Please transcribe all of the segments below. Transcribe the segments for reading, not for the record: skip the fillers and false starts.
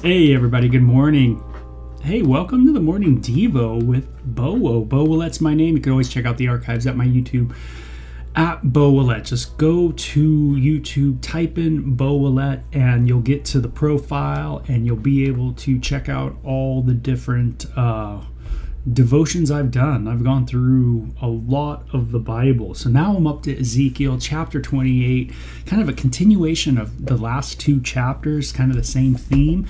Hey everybody, good morning. Hey, welcome to the Morning Devo with Bo. Bo Willette's my name. You can always check out the archives at my YouTube at Bo Willette. Just go to YouTube, type in Bo Willette, and you'll get to the profile, and you'll be able to check out all the different devotions I've done. I've gone through a lot of the Bible. So now I'm up to Ezekiel chapter 28, kind of a continuation of the last two chapters, kind of the same theme,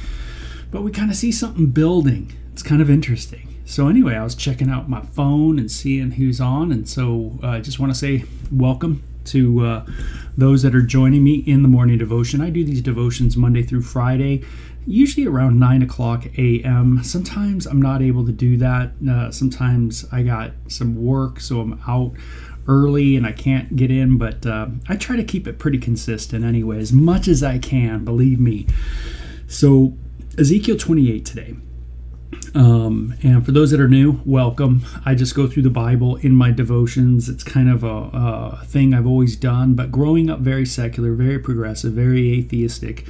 but we kind of see something building. It's kind of interesting. So anyway, I was checking out my phone and seeing who's on, and so I just want to say welcome to those that are joining me in the morning devotion. I do these devotions Monday through Friday, usually around 9 o'clock a.m. Sometimes I'm not able to do that. Sometimes I got some work, so I'm out early and I can't get in, but I try to keep it pretty consistent anyway, as much as I can, believe me. So Ezekiel 28 today. And for those that are new, welcome. I just go through the Bible in my devotions. It's kind of a thing I've always done, but growing up very secular, very progressive, very atheistic,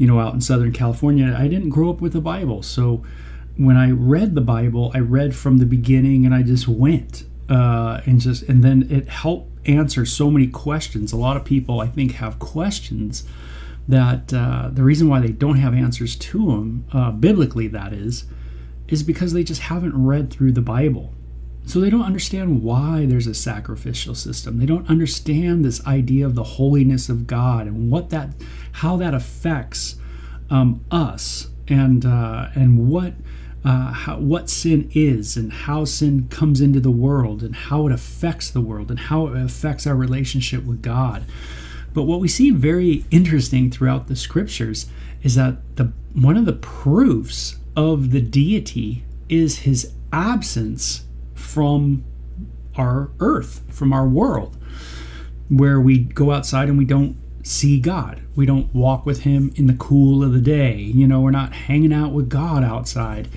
out in Southern California, I didn't grow up with the Bible. So when I read the Bible, I read from the beginning and I just went and then it helped answer so many questions. A lot of people, I think, have questions that the reason why they don't have answers to them, biblically that is because they just haven't read through the Bible. So they don't understand why there's a sacrificial system. They don't understand this idea of the holiness of God and how that affects us and what sin is and how sin comes into the world and how it affects the world and how it affects our relationship with God. But what we see very interesting throughout the scriptures is that one of the proofs of the deity is his absence from our earth, from our world, where we go outside and we don't see God. We don't walk with him in the cool of the day. We're not hanging out with God outside.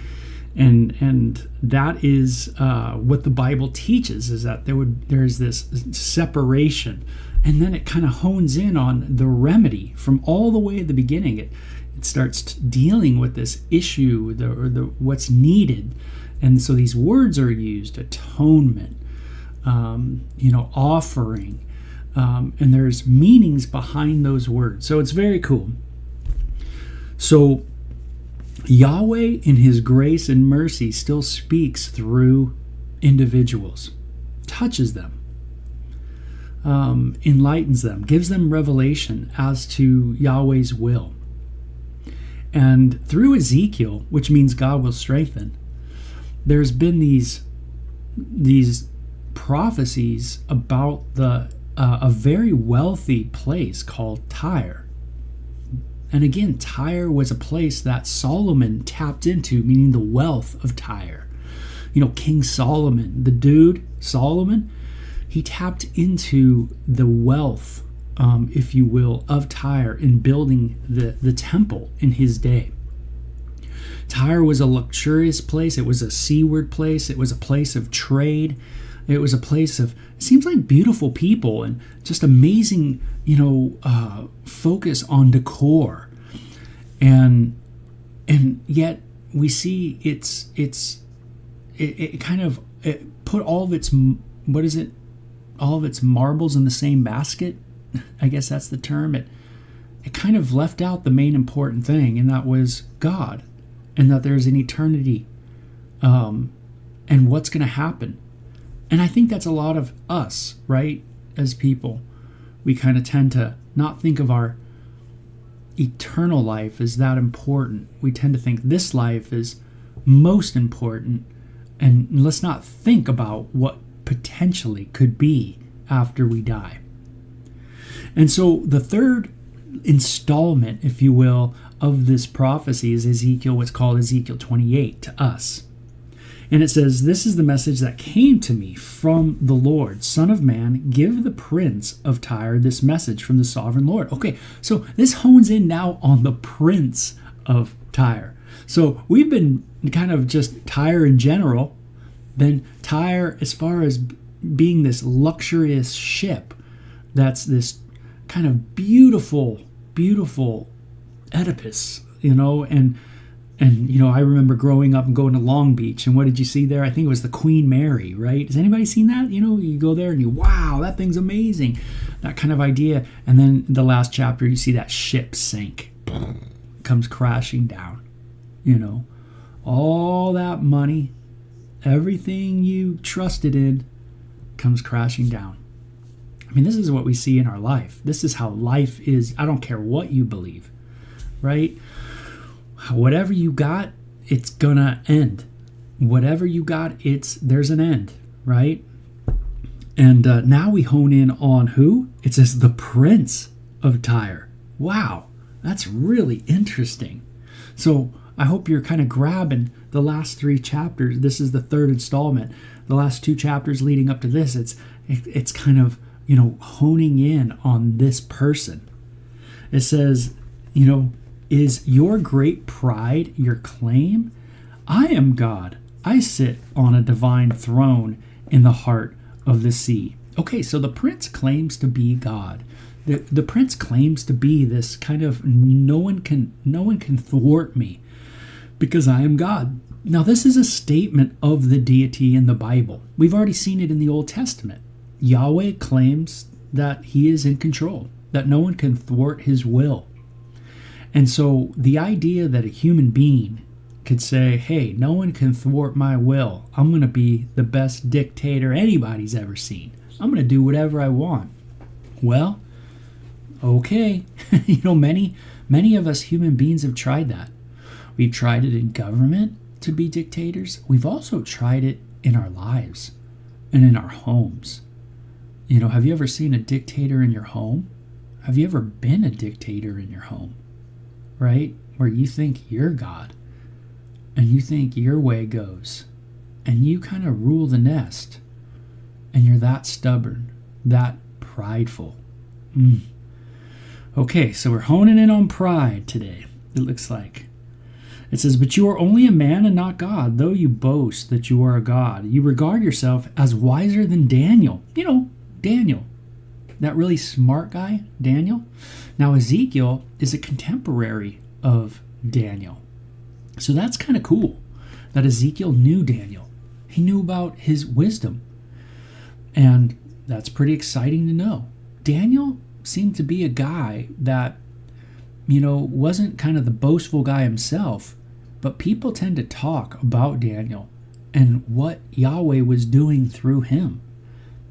And that is what the Bible teaches, is that there's this separation. And then it kind of hones in on the remedy from all the way at the beginning. It starts dealing with this issue, what's needed. And so these words are used: atonement, offering, and there's meanings behind those words. So it's very cool. So Yahweh, in his grace and mercy, still speaks through individuals, touches them, enlightens them, gives them revelation as to Yahweh's will. And through Ezekiel, which means God will strengthen, there's been these prophecies about a very wealthy place called Tyre. And again, Tyre was a place that Solomon tapped into, meaning the wealth of Tyre. King Solomon, the dude, Solomon, he tapped into the wealth, if you will, of Tyre in building the temple in his day. Tyre was a luxurious place. It was a seaward place. It was a place of trade. It was a place of, it seems like, beautiful people and just amazing, focus on decor. And yet we see it kind of put all of its, all of its marbles in the same basket. I guess that's the term. It kind of left out the main important thing, and that was God, and that there's an eternity, and what's going to happen. And I think that's a lot of us, right? As people, we kind of tend to not think of our eternal life as that important. We tend to think this life is most important, and let's not think about what potentially could be after we die. And so the third installment, if you will, of this prophecy is Ezekiel, what's called Ezekiel 28 to us. And it says, "This is the message that came to me from the Lord. Son of man, give the prince of Tyre this message from the sovereign Lord." Okay, so this hones in now on the prince of Tyre. So we've been kind of just Tyre in general, then Tyre as far as being this luxurious ship that's this kind of beautiful Oedipus, and I remember growing up and going to Long Beach, and what did you see there? I think it was the Queen Mary, right? Has anybody seen that? You go there and wow, that thing's amazing. That kind of idea. And then the last chapter, you see that ship sink, comes crashing down. All that money, everything you trusted in, comes crashing down. I mean, this is what we see in our life. This is how life is. I don't care what you believe, right? Whatever you got, it's gonna end. Whatever you got, there's an end, right? And now we hone in on who? It says the prince of Tyre. Wow, that's really interesting. So I hope you're kind of grabbing the last 3 chapters. This is the third installment. The last 2 chapters leading up to this, it's kind of, honing in on this person. It says, "Is your great pride your claim? I am God. I sit on a divine throne in the heart of the sea." Okay, so the prince claims to be God. The prince claims to be this kind of no one can thwart me because I am God. Now, this is a statement of the deity in the Bible. We've already seen it in the Old Testament. Yahweh claims that he is in control, that no one can thwart his will. And so the idea that a human being could say, hey, no one can thwart my will. I'm going to be the best dictator anybody's ever seen. I'm going to do whatever I want. Well, okay. Many of us human beings have tried that. We've tried it in government to be dictators. We've also tried it in our lives and in our homes. Have you ever seen a dictator in your home? Have you ever been a dictator in your home? Right? Where you think you're God and you think your way goes and you kind of rule the nest and you're that stubborn, that prideful. Okay, so we're honing in on pride today, it looks like. It says, "But you are only a man and not God, though you boast that you are a God. You regard yourself as wiser than Daniel." Daniel, that really smart guy, Daniel. Now, Ezekiel is a contemporary of Daniel. So that's kind of cool that Ezekiel knew Daniel. He knew about his wisdom. And that's pretty exciting to know. Daniel seemed to be a guy that, wasn't kind of the boastful guy himself, but people tend to talk about Daniel and what Yahweh was doing through him.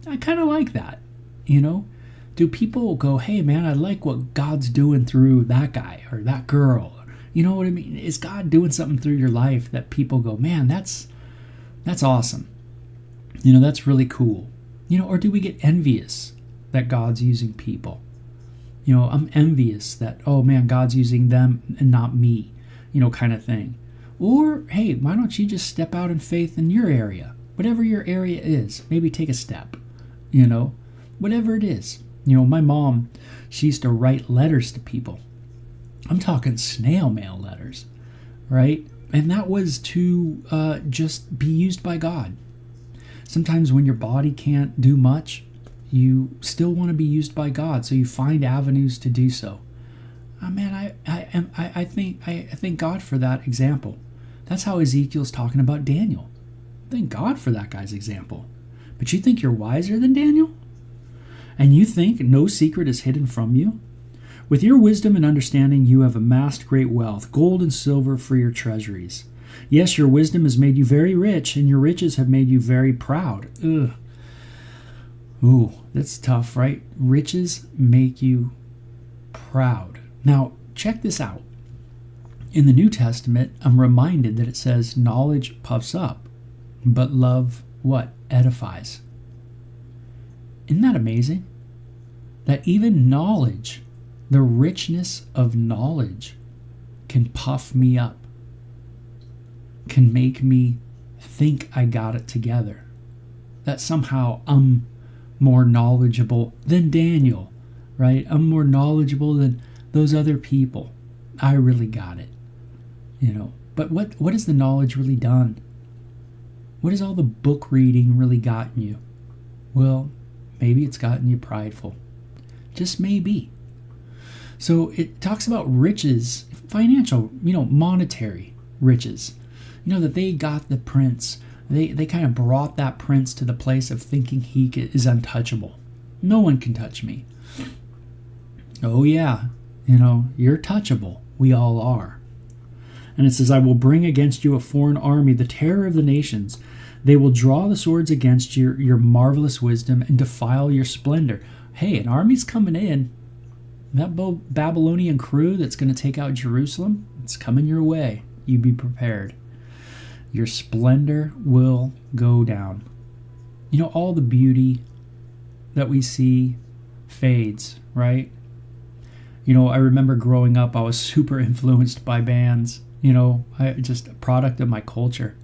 I kind of like that, Do people go, hey, man, I like what God's doing through that guy or that girl? You know what I mean? Is God doing something through your life that people go, man, that's That's awesome. You know, that's really cool. You know, or do we get envious that God's using people? You know, I'm envious that, oh man, God's using them and not me, you know, kind of thing. Or, hey, why don't you just step out in faith in your area? Whatever your area is, maybe take a step, you know, whatever it is. You know, my mom, she used to write letters to people. I'm talking snail mail letters, right? And that was to just be used by God. Sometimes when your body can't do much, you still want to be used by God, so you find avenues to do so. Man, I thank God for that example. That's how Ezekiel's talking about Daniel. Thank God for that guy's example. But you think you're wiser than Daniel? And you think no secret is hidden from you? With your wisdom and understanding, you have amassed great wealth, gold and silver for your treasuries. Yes, your wisdom has made you very rich, and your riches have made you very proud. Ugh. Ooh, that's tough, right? Riches make you proud. Now, check this out. In the New Testament, I'm reminded that it says knowledge puffs up, but love, what? Edifies. Isn't that amazing? That even knowledge, the richness of knowledge, can puff me up, can make me think I got it together. That somehow I'm more knowledgeable than Daniel, right? I'm more knowledgeable than those other people. I really got it, you know. But what has the knowledge really done? What has all the book reading really gotten you? Well, maybe it's gotten you prideful. Just maybe. So it talks about riches, financial, you know, monetary riches. You know, that they got the prince. They kind of brought that prince to the place of thinking he is untouchable. No one can touch me. Oh yeah, you know, you're touchable. We all are. And it says, I will bring against you a foreign army, the terror of the nations. They will draw the swords against your marvelous wisdom and defile your splendor. Hey, an army's coming in. That Babylonian crew that's going to take out Jerusalem, it's coming your way. You be prepared. Your splendor will go down. You know, all the beauty that we see fades, right? You know, I remember growing up, I was super influenced by bands. You know, just a product of my culture.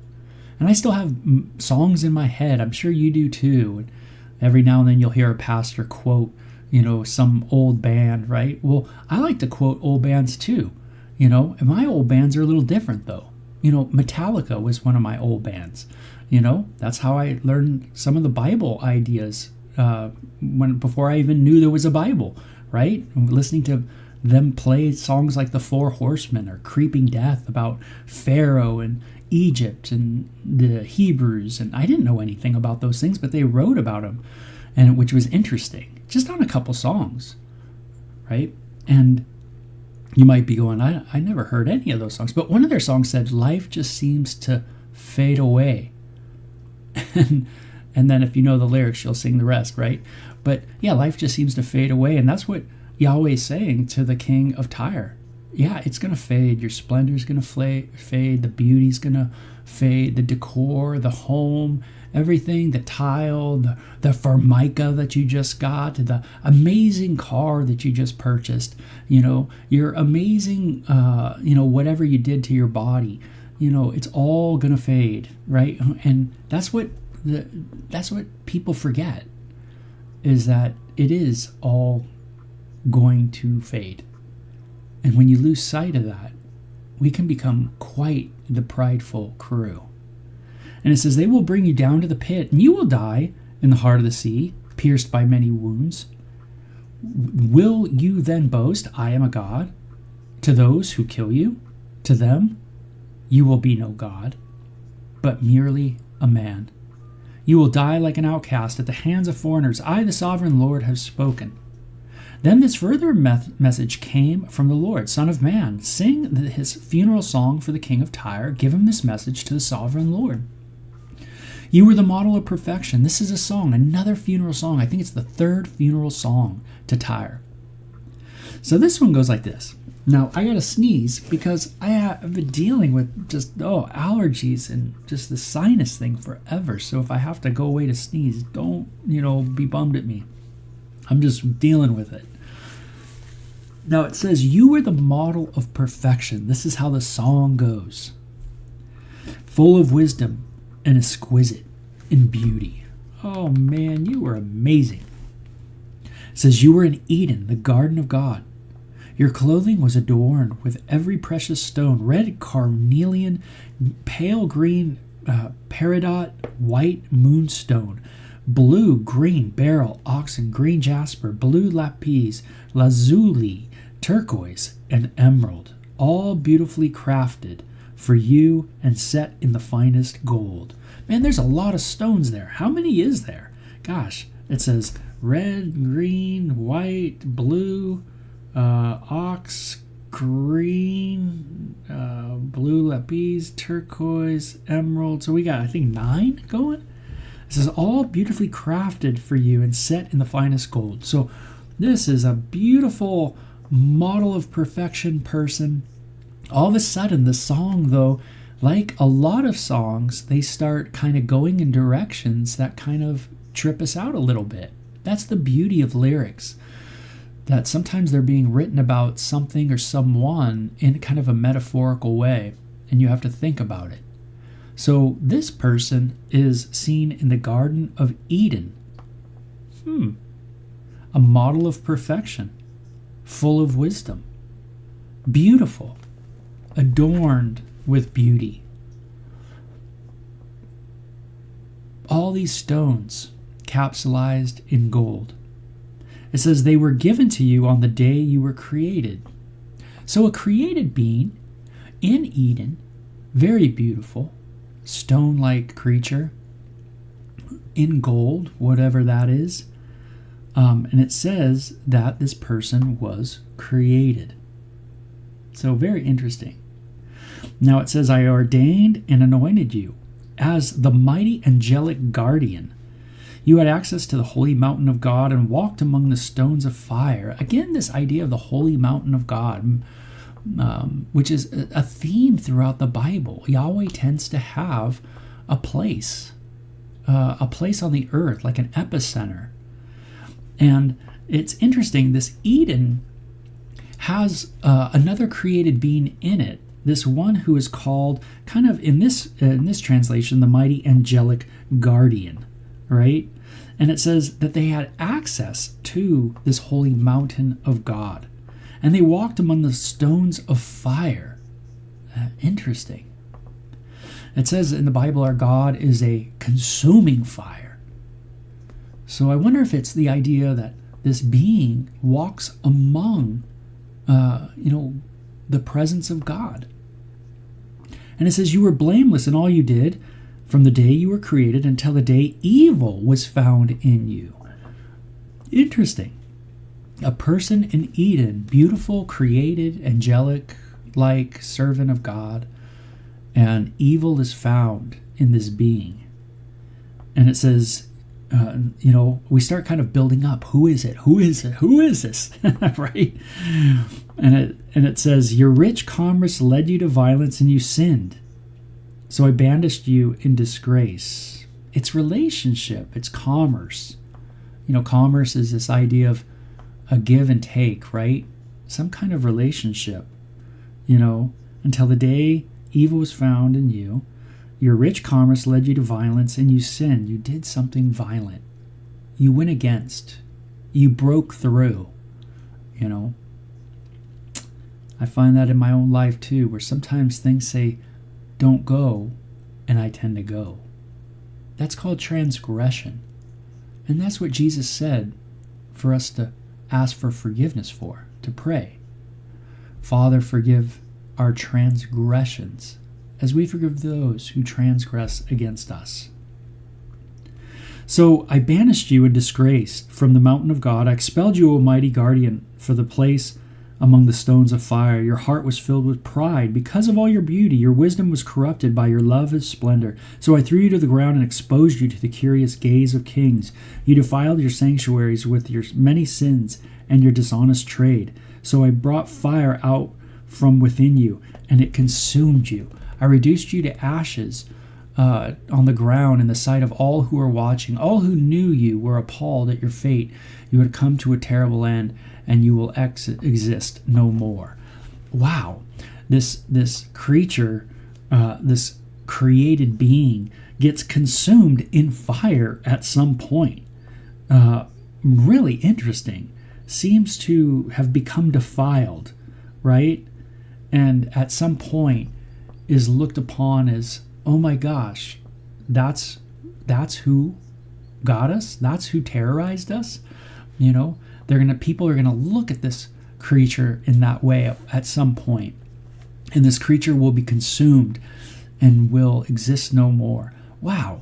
And I still have songs in my head. I'm sure you do too. And every now and then you'll hear a pastor quote, you know, some old band, right? Well, I like to quote old bands too. You know, and my old bands are a little different though. You know, Metallica was one of my old bands. You know, that's how I learned some of the Bible ideas before I even knew there was a Bible, right? And listening to them play songs like the Four Horsemen or Creeping Death about Pharaoh and Egypt and the Hebrews. And I didn't know anything about those things, but they wrote about them, and which was interesting, just on a couple songs, right? And you might be going, I never heard any of those songs. But one of their songs said, life just seems to fade away. And then if you know the lyrics, you'll sing the rest, right? But yeah, life just seems to fade away. And that's what Yahweh's saying to the king of Tyre. Yeah, it's going to fade. Your splendor's going to fade. The beauty's going to fade. The decor, the home, everything, the tile, the formica that you just got, the amazing car that you just purchased, you know, your amazing, you know, whatever you did to your body, you know, it's all going to fade, right? And that's what people forget, is that it is all going to fade. And when you lose sight of that, we can become quite the prideful crew. And it says, they will bring you down to the pit, and you will die in the heart of the sea, pierced by many wounds. Will you then boast, I am a god? To those who kill you, to them, you will be no god, but merely a man. You will die like an outcast at the hands of foreigners. I, the sovereign Lord, have spoken. Then this further message came from the Lord. Son of man, sing his funeral song for the king of Tyre. Give him this message to the sovereign Lord. You were the model of perfection. This is a song, another funeral song. I think it's the third funeral song to Tyre. So this one goes like this. Now, I got to sneeze because I've been dealing with just, allergies and just the sinus thing forever. So if I have to go away to sneeze, don't, be bummed at me. I'm just dealing with it. Now, it says, you were the model of perfection. This is how the song goes. Full of wisdom and exquisite in beauty. Oh, man, you were amazing. It says, you were in Eden, the garden of God. Your clothing was adorned with every precious stone, red carnelian, pale green peridot, white moonstone, blue, green, beryl, oxen, green jasper, blue lapis, lazuli, turquoise, and emerald, all beautifully crafted for you and set in the finest gold. Man, there's a lot of stones there. How many is there? Gosh, it says red, green, white, blue, ox, green, blue lapis, turquoise, emerald. So we got, I think, 9 going. This is all beautifully crafted for you and set in the finest gold. So this is a beautiful model of perfection person. All of a sudden, the song, though, like a lot of songs, they start kind of going in directions that kind of trip us out a little bit. That's the beauty of lyrics. That sometimes they're being written about something or someone in kind of a metaphorical way, and you have to think about it. So this person is seen in the Garden of Eden. A model of perfection, full of wisdom, beautiful, adorned with beauty. All these stones capsulized in gold. It says they were given to you on the day you were created. So a created being in Eden, very beautiful, stone-like creature, in gold, whatever that is. And it says that this person was created. So very interesting. Now it says, I ordained and anointed you as the mighty angelic guardian. You had access to the holy mountain of God and walked among the stones of fire. Again, this idea of the holy mountain of God, which is a theme throughout the Bible. Yahweh tends to have a place on the earth, like an epicenter. And it's interesting, this Eden has another created being in it. This one who is called, kind of in this translation, the mighty angelic guardian, right? And it says that they had access to this holy mountain of God. And they walked among the stones of fire. Interesting. It says in the Bible, our God is a consuming fire. So I wonder if it's the idea that this being walks among, the presence of God. And it says, you were blameless in all you did from the day you were created until the day evil was found in you. Interesting. A person in Eden, beautiful, created, angelic-like servant of God, and evil is found in this being. And it says, we start kind of building up. Who is it? Who is it? Who is this? Right? And it says, your rich commerce led you to violence and you sinned. So I banished you in disgrace. It's relationship. It's commerce. Commerce is this idea of a give and take, right? Some kind of relationship, until the day evil was found in you. Your rich commerce led you to violence and you sinned. You did something violent. You went against. You broke through, I find that in my own life too, where sometimes things say, don't go, and I tend to go. That's called transgression. And that's what Jesus said for us to ask for forgiveness for, to pray. Father, forgive our transgressions, as we forgive those who transgress against us. So I banished you in disgrace from the mountain of God. I expelled you, O mighty guardian, for the place among the stones of fire. Your heart was filled with pride. Because of all your beauty, your wisdom was corrupted by your love of splendor. So I threw you to the ground and exposed you to the curious gaze of kings. You defiled your sanctuaries with your many sins and your dishonest trade. So I brought fire out from within you, and it consumed you. I reduced you to ashes on the ground in the sight of all who were watching. All who knew you were appalled at your fate. You had come to a terrible end, and you will exist no more. Wow. This creature, this created being, gets consumed in fire at some point. Really interesting. Seems to have become defiled, right? And at some point is looked upon as, oh my gosh, that's who got us. That's who terrorized us. You know, people are gonna look at this creature in that way at some point, and this creature will be consumed and will exist no more. Wow,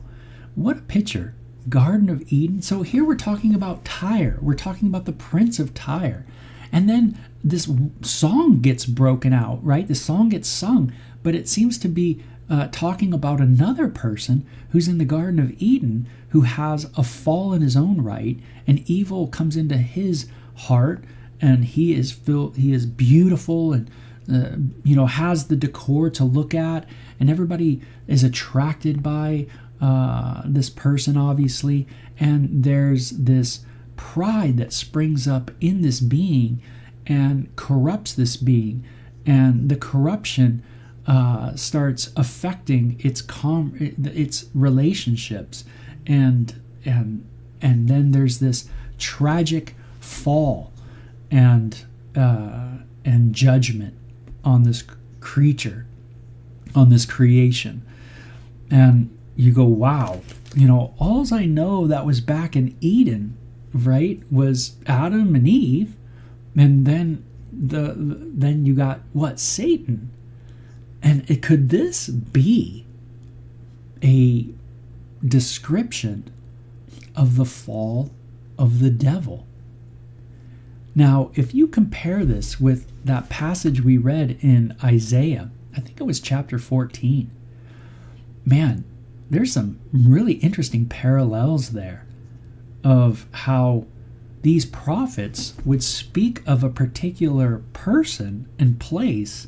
what a picture. Garden of Eden. So here we're talking about Tyre. We're talking about the Prince of Tyre. And then this song gets broken out, right? The song gets sung, but it seems to be talking about another person who's in the Garden of Eden who has a fall in his own right, and evil comes into his heart, and he is beautiful and has the decor to look at, and everybody is attracted by this person, obviously, and there's this pride that springs up in this being and corrupts this being, and the corruption starts affecting its relationships, and then there's this tragic fall and judgment on this creature, on this creation. And you go, wow, alls I know that was back in Eden, right, was Adam and Eve, and then you got what? Satan. And could this be a description of the fall of the devil? Now, if you compare this with that passage we read in Isaiah, I think it was chapter 14, man, there's some really interesting parallels there of how these prophets would speak of a particular person and place,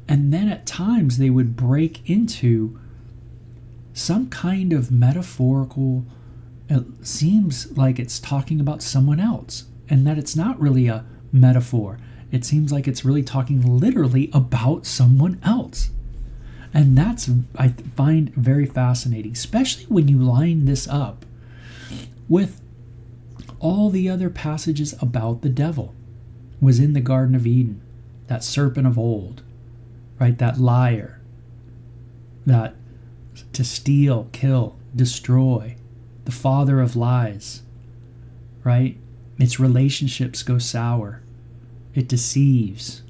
and then at times they would break into some kind of metaphorical, it seems like it's talking about someone else, and that it's not really a metaphor. It seems like it's really talking literally about someone else. And that's, I find, very fascinating, especially when you line this up with all the other passages about the devil. Was in the Garden of Eden, that serpent of old, right? That liar, that to steal, kill, destroy, the father of lies, right? Its relationships go sour. It deceives.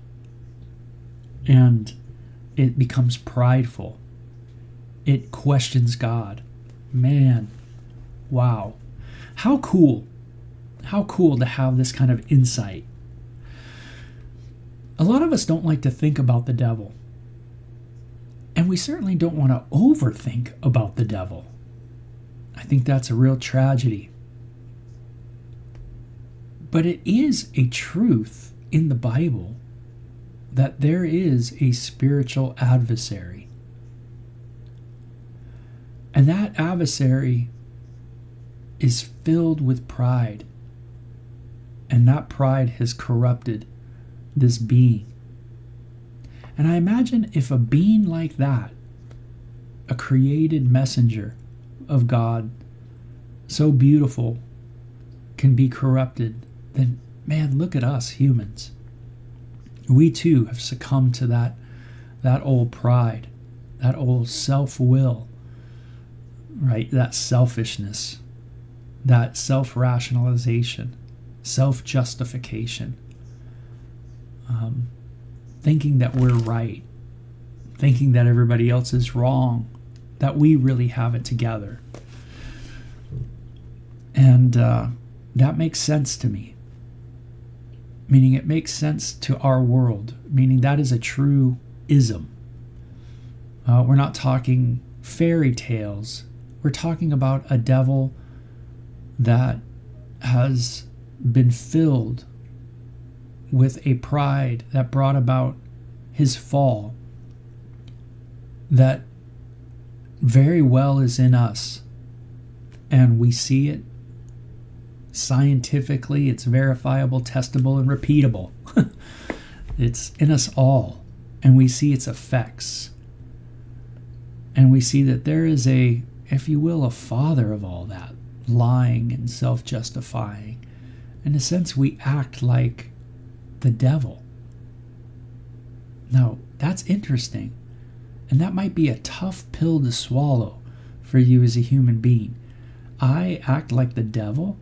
And it becomes prideful. It questions God. Man, wow. How cool. How cool to have this kind of insight. A lot of us don't like to think about the devil. And we certainly don't want to overthink about the devil. I think that's a real tragedy. But it is a truth in the Bible that there is a spiritual adversary. And that adversary is filled with pride. And that pride has corrupted this being. And I imagine if a being like that, a created messenger of God, so beautiful, can be corrupted, then man, look at us humans. We too have succumbed to that old pride, that old self-will, right? That selfishness, that self-rationalization, self-justification, thinking that we're right, thinking that everybody else is wrong, that we really have it together. And that makes sense to me. Meaning it makes sense to our world, meaning that is a true ism. We're not talking fairy tales. We're talking about a devil that has been filled with a pride that brought about his fall that very well is in us, and we see it scientifically. It's verifiable, testable, and repeatable. It's in us all, and we see its effects, and we see that there is a, if you will, a father of all that, lying and self-justifying. In a sense, we act like the devil. Now, that's interesting, and that might be a tough pill to swallow for you as a human being. I act like the devil,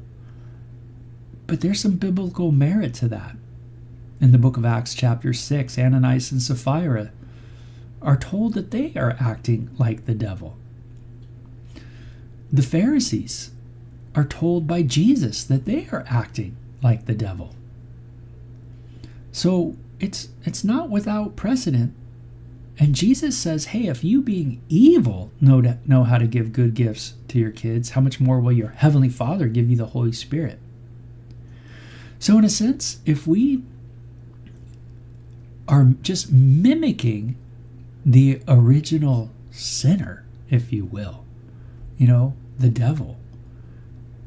but there's some biblical merit to that. In the book of Acts chapter 6, Ananias and Sapphira are told that they are acting like the devil. The Pharisees are told by Jesus that they are acting like the devil. So it's not without precedent. And Jesus says, hey, if you being evil know how to give good gifts to your kids, how much more will your heavenly Father give you the Holy Spirit? So in a sense, if we are just mimicking the original sinner, if you will, the devil,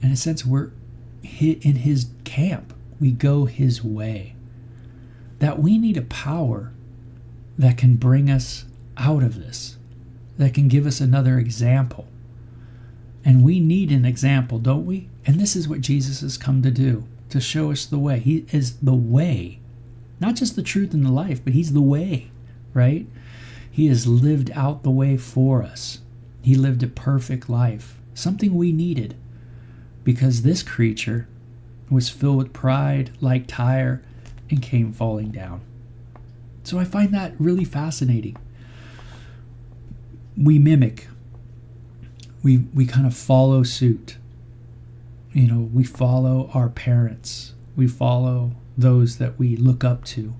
in a sense, we're in his camp. We go his way. That we need a power that can bring us out of this, that can give us another example. And we need an example, don't we? And this is what Jesus has come to do, to show us the way. He is the way, not just the truth and the life, but he's the way, right? He has lived out the way for us. He lived a perfect life, something we needed, because this creature was filled with pride like Tyre and came falling down. So I find that really fascinating. We mimic. We kind of follow suit. We follow our parents. We follow those that we look up to.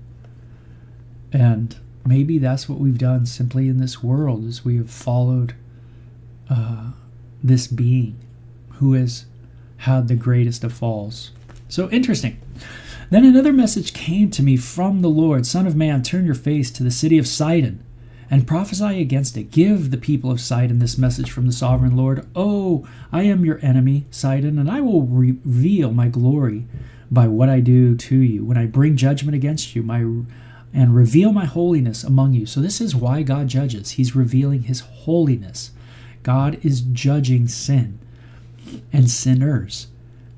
And maybe that's what we've done simply in this world, is we have followed this being who has had the greatest of falls. So interesting. Then another message came to me from the Lord. Son of man, turn your face to the city of Sidon and prophesy against it. Give the people of Sidon this message from the sovereign Lord. Oh, I am your enemy, Sidon, and I will reveal my glory by what I do to you when I bring judgment against you and reveal my holiness among you. So this is why God judges. He's revealing his holiness. God is judging sin and sinners.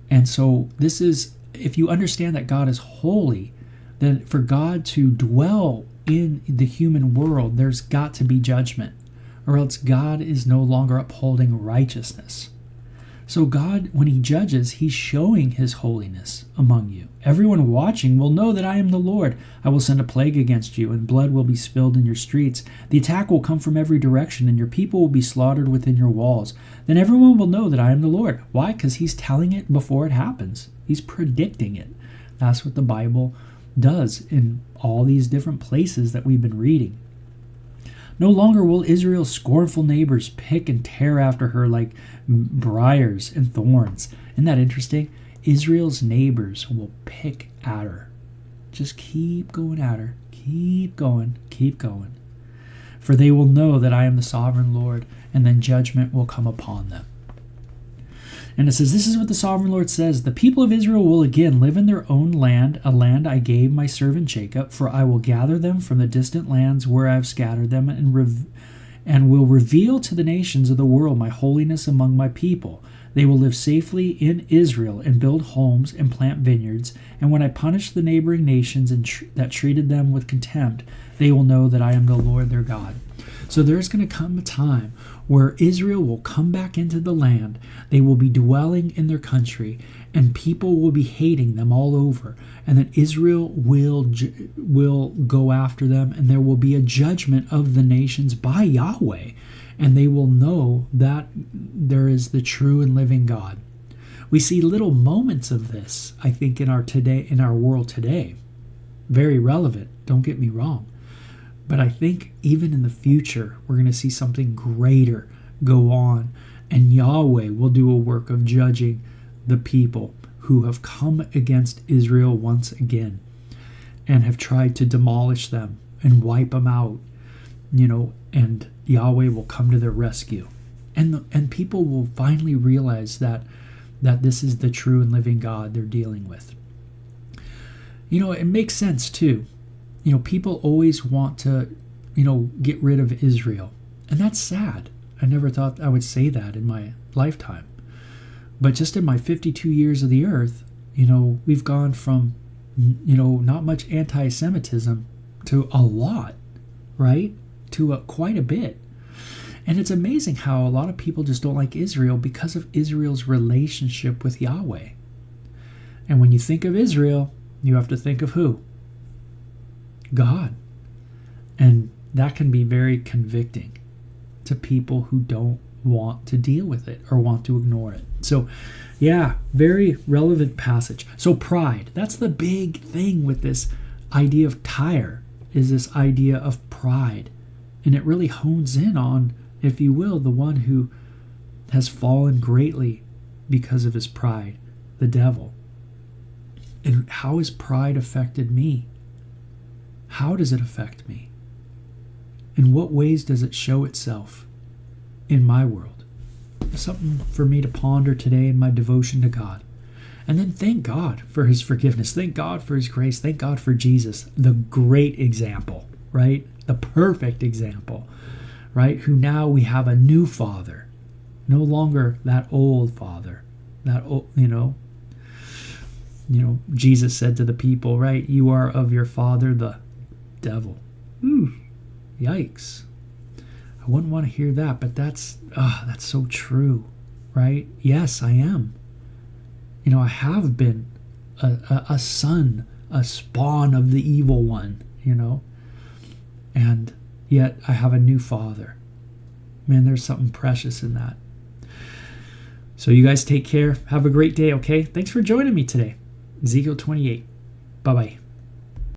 And so this is, if you understand that God is holy, then for God to dwell in the human world, there's got to be judgment, or else God is no longer upholding righteousness. So God, when he judges, he's showing his holiness among you. Everyone watching will know that I am the Lord. I will send a plague against you, and blood will be spilled in your streets. The attack will come from every direction, and your people will be slaughtered within your walls. Then everyone will know that I am the Lord. Why? Because he's telling it before it happens. He's predicting it. That's what the Bible does in all these different places that we've been reading. No longer will Israel's scornful neighbors pick and tear after her like briars and thorns. Isn't that interesting? Israel's neighbors will pick at her. Just keep going at her. Keep going. Keep going. For they will know that I am the sovereign Lord, and then judgment will come upon them. And it says, this is what the sovereign Lord says. The people of Israel will again live in their own land, a land I gave my servant Jacob, for I will gather them from the distant lands where I have scattered them, and will reveal to the nations of the world my holiness among my people. They will live safely in Israel and build homes and plant vineyards. And when I punish the neighboring nations that treated them with contempt, they will know that I am the Lord their God. So there's going to come a time where Israel will come back into the land. They will be dwelling in their country, and people will be hating them all over. And then Israel will go after them, and there will be a judgment of the nations by Yahweh. And they will know that there is the true and living God. We see little moments of this, I think, in our world today. Very relevant, don't get me wrong. But I think even in the future, we're going to see something greater go on. And Yahweh will do a work of judging the people who have come against Israel once again and have tried to demolish them and wipe them out, and Yahweh will come to their rescue. And people will finally realize that this is the true and living God they're dealing with. It makes sense too. People always want to, get rid of Israel. And that's sad. I never thought I would say that in my lifetime. But just in my 52 years of the earth, we've gone from, not much anti-Semitism to a lot, right? To quite a bit. And it's amazing how a lot of people just don't like Israel because of Israel's relationship with Yahweh. And when you think of Israel, you have to think of who? God. And that can be very convicting to people who don't want to deal with it or want to ignore it. So, yeah, very relevant passage. So pride, that's the big thing with this idea of Tyre, is this idea of pride. And it really hones in on, if you will, the one who has fallen greatly because of his pride, the devil. And how has pride affected me? How does it affect me? In what ways does it show itself in my world? Something for me to ponder today in my devotion to God. And then thank God for his forgiveness. Thank God for his grace. Thank God for Jesus, the great example, right? The perfect example, right? Who now we have a new father, no longer that old father, that old, Jesus said to the people, right? You are of your father, the devil. Ooh, yikes. I wouldn't want to hear that, but that's so true, right? Yes, I am. I have been a son, a spawn of the evil one, and yet I have a new father. Man, there's something precious in that. So you guys take care. Have a great day, okay? Thanks for joining me today. Ezekiel 28. Bye-bye.